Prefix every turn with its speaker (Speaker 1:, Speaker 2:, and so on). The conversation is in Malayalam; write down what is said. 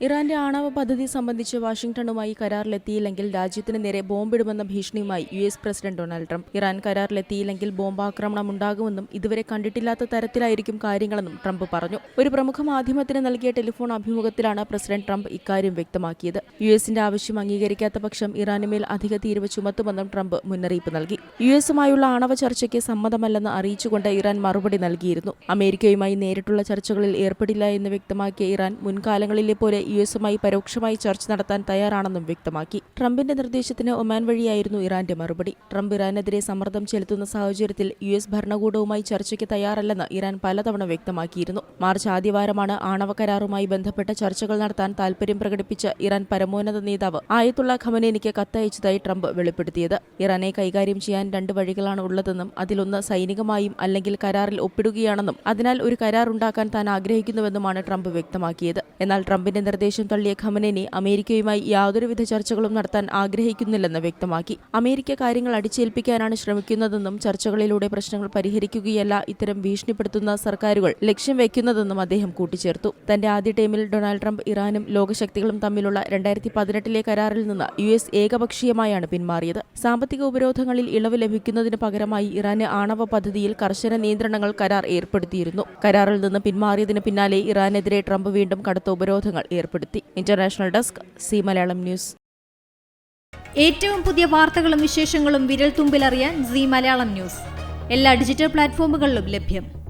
Speaker 1: ഇറാന്റെ ആണവ പദ്ധതി സംബന്ധിച്ച് വാഷിംഗ്ടണുമായി കരാറിലെത്തിയില്ലെങ്കിൽ രാജ്യത്തിന് നേരെ ബോംബിടുമെന്ന ഭീഷണിയുമായി US president Donald Trump. Iran കരാറിലെത്തിയില്ലെങ്കിൽ ബോംബാക്രമണം ഉണ്ടാകുമെന്നും ഇതുവരെ കണ്ടിട്ടില്ലാത്ത തരത്തിലായിരിക്കും കാര്യങ്ങളെന്നും ട്രംപ് പറഞ്ഞു. ഒരു പ്രമുഖ മാധ്യമത്തിന് നൽകിയ ടെലിഫോൺ അഭിമുഖത്തിലാണ് പ്രസിഡന്റ് ട്രംപ് ഇക്കാര്യം വ്യക്തമാക്കിയത്. യുഎസിന്റെ ആവശ്യം അംഗീകരിക്കാത്ത പക്ഷം ഇറാനുമേൽ അധിക തീരുവ ചുമത്തുമെന്നും ട്രംപ് മുന്നറിയിപ്പ് നൽകി. യുഎസുമായുള്ള ആണവ ചർച്ചയ്ക്ക് സമ്മതമല്ലെന്ന് അറിയിച്ചുകൊണ്ട് ഇറാൻ മറുപടി നൽകിയിരുന്നു. അമേരിക്കയുമായി നേരിട്ടുള്ള ചർച്ചകളിൽ ഏർപ്പെടില്ല എന്ന് വ്യക്തമാക്കിയ ഇറാൻ മുൻകാലങ്ങളിലെ പോലെ യുഎസുമായി പരോക്ഷമായി ചർച്ച നടത്താൻ തയ്യാറാണെന്നും വ്യക്തമാക്കി. ട്രംപിന്റെ നിർദ്ദേശത്തിന് ഒമാൻ വഴിയായിരുന്നു ഇറാന്റെ മറുപടി. ട്രംപ് ഇറാനെതിരെ സമ്മർദ്ദം ചെലുത്തുന്ന സാഹചര്യത്തിൽ യുഎസ് ഭരണകൂടവുമായി ചർച്ചയ്ക്ക് തയ്യാറല്ലെന്ന് ഇറാൻ പലതവണ വ്യക്തമാക്കിയിരുന്നു. മാർച്ച് ആദ്യവാരമാണ് ആണവ കരാറുമായി ബന്ധപ്പെട്ട ചർച്ചകൾ നടത്താൻ താൽപര്യം പ്രകടിപ്പിച്ച ഇറാൻ പരമോന്നത നേതാവ് ആയത്തുള്ള ഖമനേനിക്ക് കത്തയച്ചതായി ട്രംപ് വെളിപ്പെടുത്തിയത്. ഇറാനെ കൈകാര്യം ചെയ്യാൻ രണ്ട് വഴികളാണ് ഉള്ളതെന്നും അതിലൊന്ന് സൈനികമായും അല്ലെങ്കിൽ കരാറിൽ ഒപ്പിടുകയാണെന്നും അതിനാൽ ഒരു കരാർ ഉണ്ടാക്കാൻ താൻ ആഗ്രഹിക്കുന്നുവെന്നുമാണ് ട്രംപ് വ്യക്തമാക്കിയത്. എന്നാൽ ട്രംപിന്റെ നിർദ്ദേശം തള്ളിയ ഖമനേനി അമേരിക്കയുമായി യാതൊരുവിധ ചർച്ചകളും നടത്താൻ ആഗ്രഹിക്കുന്നില്ലെന്ന് വ്യക്തമാക്കി. അമേരിക്ക കാര്യങ്ങൾ അടിച്ചേൽപ്പിക്കാനാണ് ശ്രമിക്കുന്നതെന്നും ചർച്ചകളിലൂടെ പ്രശ്നങ്ങൾ പരിഹരിക്കുകയല്ല ഇത്തരം ഭീഷണിപ്പെടുത്തുന്ന സർക്കാരുകൾ ലക്ഷ്യം വെക്കുന്നതെന്നും അദ്ദേഹം കൂട്ടിച്ചേർത്തു. തന്റെ ആദ്യ ടൈമിൽ ഡൊണാൾഡ് ട്രംപ് ഇറാനും ലോകശക്തികളും തമ്മിലുള്ള 2018 കരാറിൽ നിന്ന് യുഎസ് ഏകപക്ഷീയമായാണ് പിന്മാറിയത്. സാമ്പത്തിക ഉപരോധങ്ങളിൽ ഇളവ് ലഭിക്കുന്നതിന് പകരമായി ഇറാന് ആണവ പദ്ധതിയിൽ കർശന നിയന്ത്രണങ്ങൾ കരാർ ഏർപ്പെടുത്തിയിരുന്നു. കരാറിൽ നിന്ന് പിന്മാറിയതിന് പിന്നാലെ ഇറാനെതിരെ ട്രംപ് വീണ്ടും കടുത്ത ഉപരോധങ്ങൾ ഏർപ്പെടുത്തി. International desk C Malayalam news.
Speaker 2: ഏറ്റവും പുതിയ വാർത്തകളും വിശേഷങ്ങളും വിരൽ തുമ്പിലറിയാൻ സി മലയാളം ന്യൂസ് എല്ലാ ഡിജിറ്റൽ പ്ലാറ്റ്ഫോമുകളിലും ലഭ്യം.